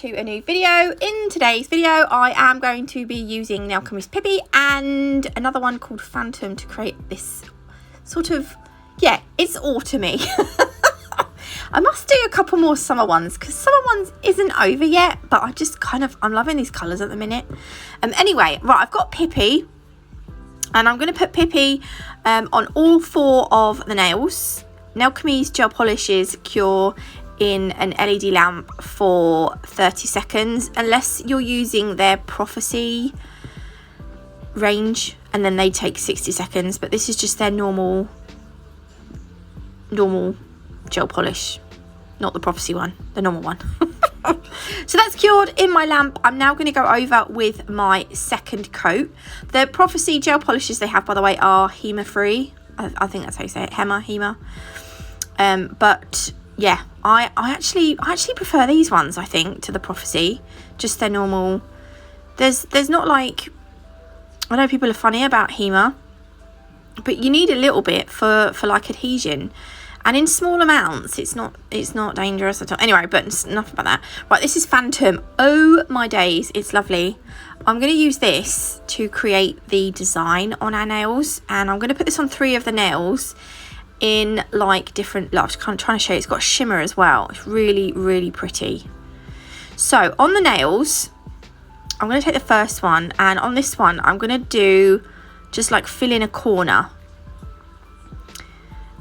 to a new video. In today's video I am going to be using Nailchemy's Pippi and another one called Phantom to create this sort of, yeah, it's autumny. I must do a couple more summer ones because summer ones isn't over yet, but I just I'm loving these colours at the minute. Anyway, right, I've got Pippi and I'm going to put Pippi on all 4 of the nails. Nailchemy's gel polishes cure in an LED lamp for 30 seconds unless you're using their Prophecy range, and then they take 60 seconds, but this is just their normal gel polish, not the Prophecy one, the normal one. So that's cured in my lamp. I'm now going to go over with my second coat. The Prophecy gel polishes they have, by the way, are HEMA free. I think that's how you say it, HEMA. But yeah, I actually prefer these ones, I think, to the Prophecy. Just their normal. There's not like, I know people are funny about HEMA, but you need a little bit for like adhesion, and in small amounts it's not dangerous at all. Anyway, but enough about that. Right, this is Phantom. Oh my days, it's lovely. I'm going to use this to create the design on our nails, and I'm going to put this on 3 of the nails in like different, I'm trying to show you, it's got shimmer as well. It's really pretty. So on the nails, I'm going to take the first one, and on this one I'm going to do just like fill in a corner,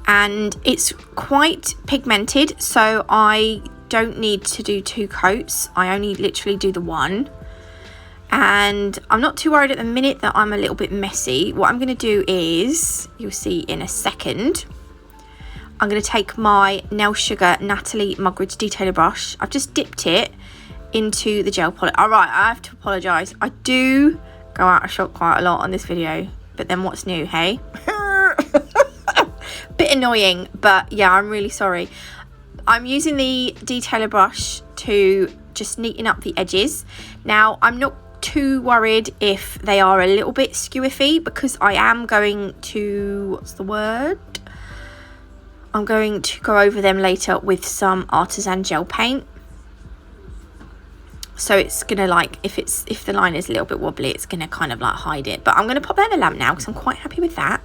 and it's quite pigmented, so I don't need to do 2 coats. I only literally do the 1, and I'm not too worried at the minute that I'm a little bit messy. What I'm going to do is, you'll see in a second, I'm going to take my Nail Sugar Natalie Mugridge detailer brush. I've just dipped it into the gel polish. Alright, I have to apologise. I do go out of shot quite a lot on this video, but then what's new, hey? Bit annoying, but yeah, I'm really sorry. I'm using the detailer brush to just neaten up the edges. Now, I'm not too worried if they are a little bit skewiffy, because I am going to, what's the word? I'm going to go over them later with some Artisan Gel Paint. So it's gonna, like, if the line is a little bit wobbly, it's gonna kind of like hide it. But I'm gonna pop that in the lamp now because I'm quite happy with that.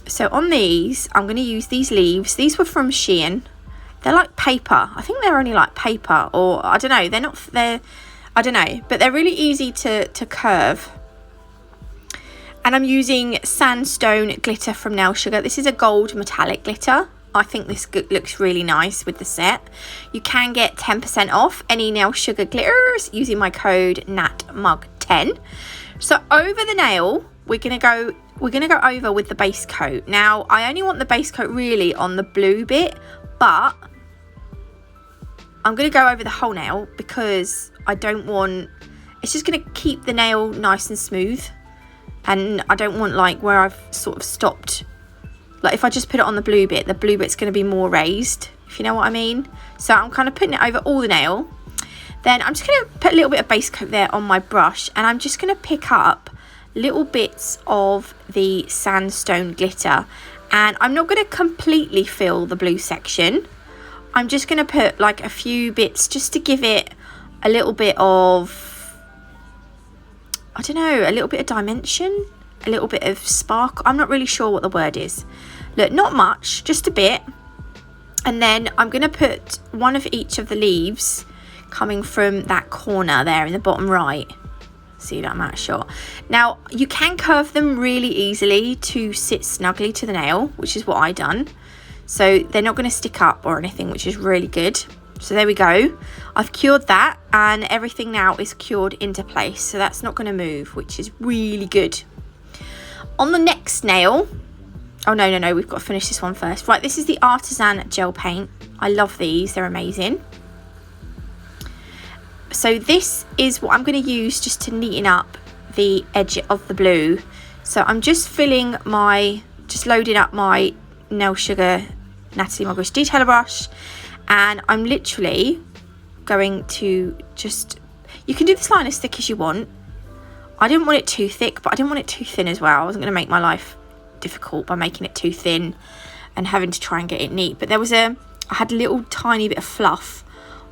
So on these, I'm gonna use these leaves. These were from Shein. They're like paper. I think they're only like paper, or I don't know. I don't know, but they're really easy to curve. And I'm using Sandstone Glitter from Nail Sugar. This is a gold metallic glitter. I think this looks really nice with the set. You can get 10% off any Nail Sugar glitters using my code NATMUG10. So over the nail, we're gonna go over with the base coat. Now, I only want the base coat really on the blue bit, but I'm gonna go over the whole nail because I don't want, it's just gonna keep the nail nice and smooth. And I don't want like where I've sort of stopped, like if I just put it on the blue bit, the blue bit's going to be more raised, if you know what I mean. So I'm kind of putting it over all the nail. Then I'm just going to put a little bit of base coat there on my brush, and I'm just going to pick up little bits of the Sandstone Glitter, and I'm not going to completely fill the blue section. I'm just going to put like a few bits just to give it a little bit of, I don't know, a little bit of dimension, a little bit of spark. I'm not really sure what the word is. Look, not much, just a bit. And then I'm going to put one of each of the leaves coming from that corner there in the bottom right. See that I'm out of shot. Now, you can curve them really easily to sit snugly to the nail, which is what I done. So they're not going to stick up or anything, which is really good. So there we go. I've cured that, and everything now is cured into place. So that's not going to move, which is really good. On the next nail, oh no, we've got to finish this one first. Right, this is the Artisan Gel Paint. I love these, they're amazing. So this is what I'm going to use just to neaten up the edge of the blue. So I'm just loading up my Nail Sugar Natalie Mugridge detailer brush. And I'm literally going to just, you can do this line as thick as you want. I didn't want it too thick, but I didn't want it too thin as well. I wasn't going to make my life difficult by making it too thin and having to try and get it neat. But I had a little tiny bit of fluff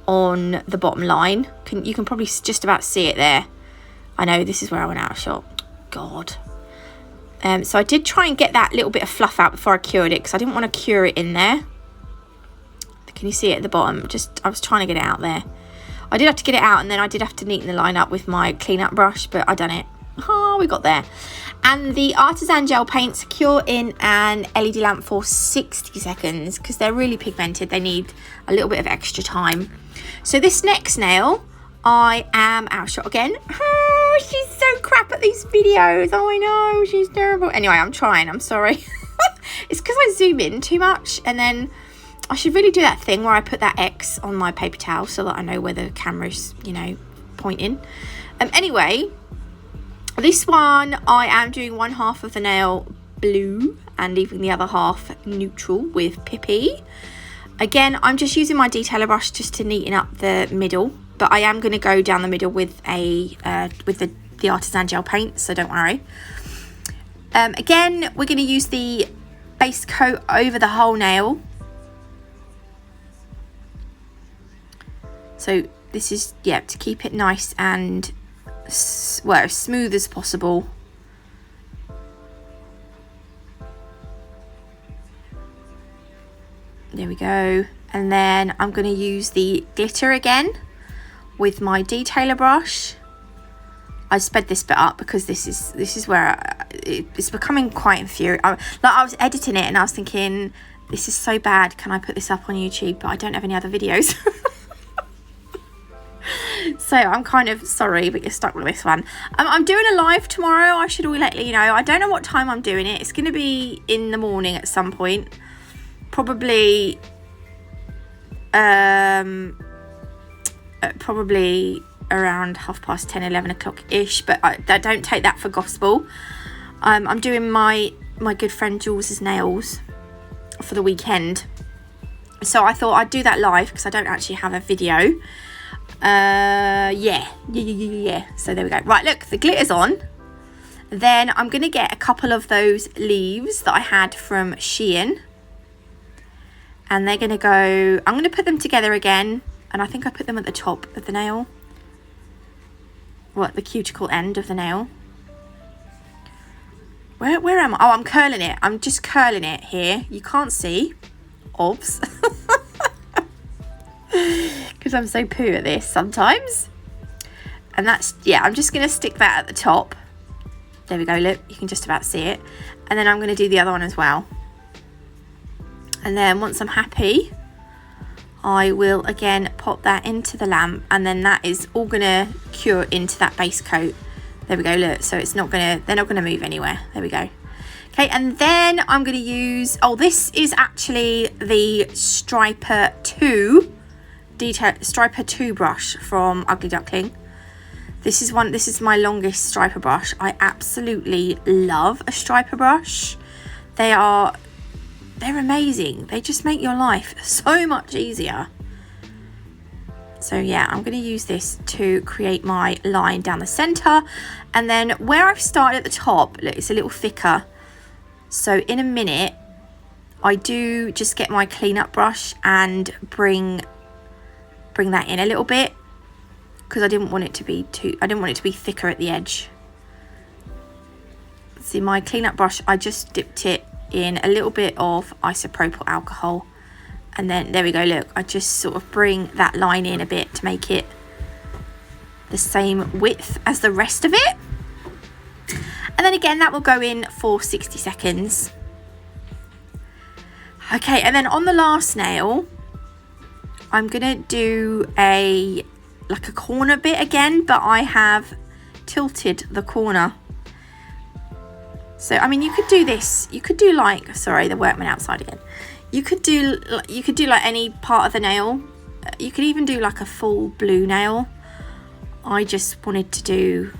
on the bottom line. You can probably just about see it there. I know this is where I went out of shot. God. So I did try and get that little bit of fluff out before I cured it, because I didn't want to cure it in there. Can you see it at the bottom? I was trying to get it out there. I did have to get it out, and then I did have to neaten the line up with my clean-up brush, but I done it. Oh, we got there. And the Artisan Gel Paints cure in an LED lamp for 60 seconds, because they're really pigmented. They need a little bit of extra time. So this next nail, I am out of shot again. Oh, she's so crap at these videos. Oh, I know, she's terrible. Anyway, I'm trying, I'm sorry. It's because I zoom in too much, and then I should really do that thing where I put that X on my paper towel so that I know where the camera's, you know, pointing. Anyway, this one I am doing one half of the nail blue and leaving the other half neutral with Pippi. Again, I'm just using my detailer brush just to neaten up the middle, but I am going to go down the middle with the Artisan Gel Paint, so don't worry. Again, we're going to use the base coat over the whole nail. So this is, yeah, to keep it nice and, well, as smooth as possible. There we go. And then I'm going to use the glitter again with my detailer brush. I sped this bit up because this is where it's becoming quite infuriating. I was editing it and I was thinking, this is so bad. Can I put this up on YouTube? But I don't have any other videos. So I'm kind of sorry, but you're stuck with this one. I'm doing a live tomorrow. I should let you know. I don't know what time I'm doing it. It's going to be in the morning at some point. Probably around 10:30, 11 o'clock ish, but I don't take that for gospel. I'm doing my good friend Jules's nails for the weekend, so I thought I'd do that live because I don't actually have a video. Yeah. So there we go. Right, look, the glitter's on. Then I'm gonna get a couple of those leaves that I had from Shein, and they're gonna go, I'm gonna put them together again, and I think I put them at the top of the nail, the cuticle end of the nail. Where am I? Oh, I'm curling it. I'm just curling it here. You can't see, obs. Because I'm so poo at this sometimes. And that's, yeah, I'm just going to stick that at the top. There we go, look, you can just about see it. And then I'm going to do the other one as well. And then once I'm happy, I will again pop that into the lamp, and then that is all going to cure into that base coat. There we go, look, so it's not going to, they're not going to move anywhere. There we go. Okay, and then I'm going to use, oh, this is actually the Striper 2 Striper 2 brush from Ugly Duckling. This is my longest striper brush. I absolutely love a striper brush. They're amazing. They just make your life so much easier. So yeah, I'm going to use this to create my line down the center, and then where I've started at the top, look, it's a little thicker. So in a minute, I do just get my cleanup brush and bring that in a little bit, because I didn't want it to be thicker at the edge. See, my cleanup brush, I just dipped it in a little bit of isopropyl alcohol, and then there we go, look, I just sort of bring that line in a bit to make it the same width as the rest of it. And then again, that will go in for 60 seconds. Okay, and then on the last nail, I'm gonna do a corner bit again, but I have tilted the corner. So I mean, you could do this. You could do like, sorry, the workman outside again. You could do like any part of the nail. You could even do like a full blue nail. I just wanted to do,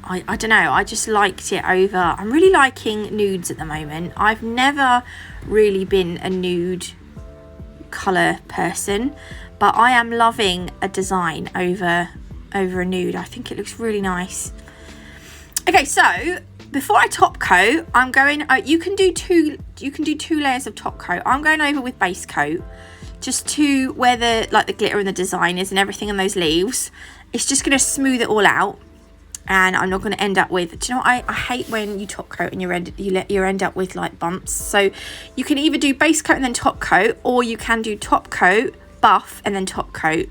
I don't know, I just liked it over. I'm really liking nudes at the moment. I've never really been a nude colour person, but I am loving a design over a nude. I think it looks really nice. Okay, so before I top coat, I'm going, you can do two layers of top coat. I'm going over with base coat just to where the glitter and the design is and everything on those leaves. It's just going to smooth it all out, and I'm not going to end up with, do you know what, I hate when you top coat and you end up with like bumps. So you can either do base coat and then top coat, or you can do top coat, buff, and then top coat.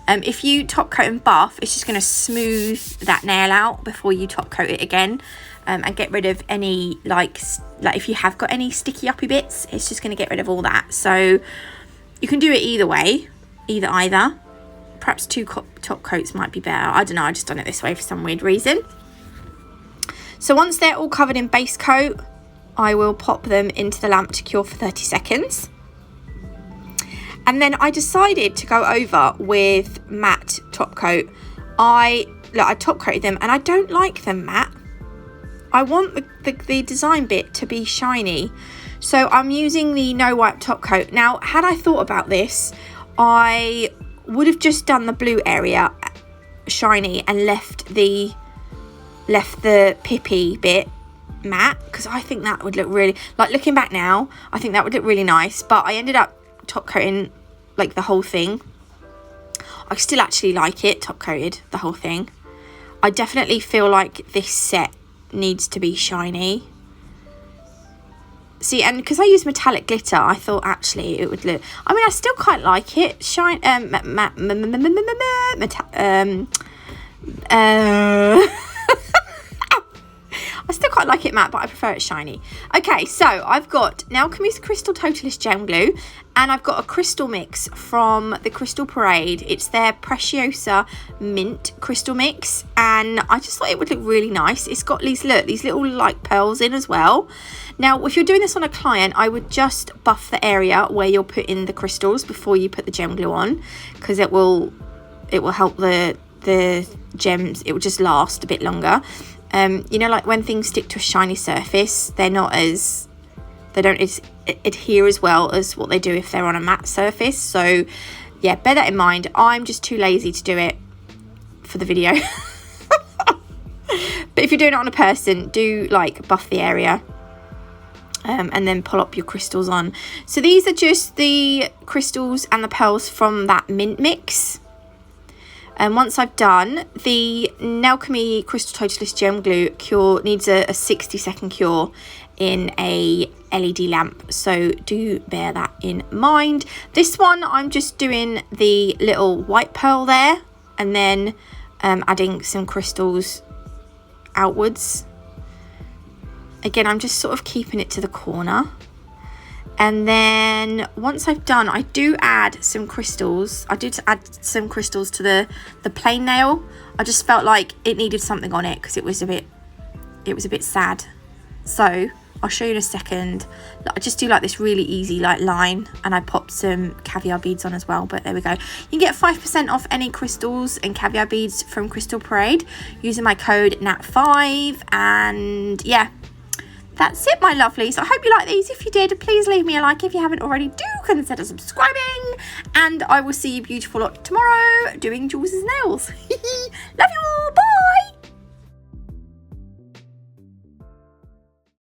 If you top coat and buff, it's just going to smooth that nail out before you top coat it again, and get rid of any like if you have got any sticky uppy bits, it's just going to get rid of all that. So you can do it either way, either. Perhaps 2 top coats might be better. I don't know, I just done it this way for some weird reason. So once they're all covered in base coat, I will pop them into the lamp to cure for 30 seconds. And then I decided to go over with matte top coat. I top coated them, and I don't like them matte. I want the design bit to be shiny. So I'm using the no wipe top coat. Now, had I thought about this, I would have just done the blue area shiny and left the pippy bit matte, because I think that would look really, like, looking back now, I think that would look really nice. But I ended up top coating like the whole thing. I still actually like it top coated, the whole thing. I definitely feel like this set needs to be shiny. See, and because I use metallic glitter, I thought actually it would look, I mean, I still quite like it. I still quite like it matte, but I prefer it shiny. Okay, so I've got Nailchemy's Crystal Totalist Gem Glue, and I've got a crystal mix from the Crystal Parade. It's their Preciosa Mint Crystal Mix, and I just thought it would look really nice. It's got these little like pearls in as well. Now, if you're doing this on a client, I would just buff the area where you're putting the crystals before you put the gem glue on, because it will help the gems, it will just last a bit longer. You know, like when things stick to a shiny surface, they don't adhere as well as what they do if they're on a matte surface. So yeah, bear that in mind. I'm just too lazy to do it for the video. But if you're doing it on a person, do like buff the area, and then pull up your crystals on. So these are just the crystals and the pearls from that mint mix. And once I've done, the Nailchemy Crystal Totalist Gem Glue cure needs a 60-second cure in a LED lamp. So do bear that in mind. This one, I'm just doing the little white pearl there, and then adding some crystals outwards. Again, I'm just sort of keeping it to the corner. And then once I've done, I do add some crystals. I do add some crystals to the plain nail. I just felt like it needed something on it because it was a bit sad. So I'll show you in a second. I just do like this really easy like line, and I pop some caviar beads on as well. But there we go. You can get 5% off any crystals and caviar beads from Crystal Parade using my code NAT5. And yeah, that's it, my lovelies. I hope you like these. If you did, please leave me a like. If you haven't already, do consider subscribing. And I will see you beautiful lot tomorrow doing Jules's nails. Love you all.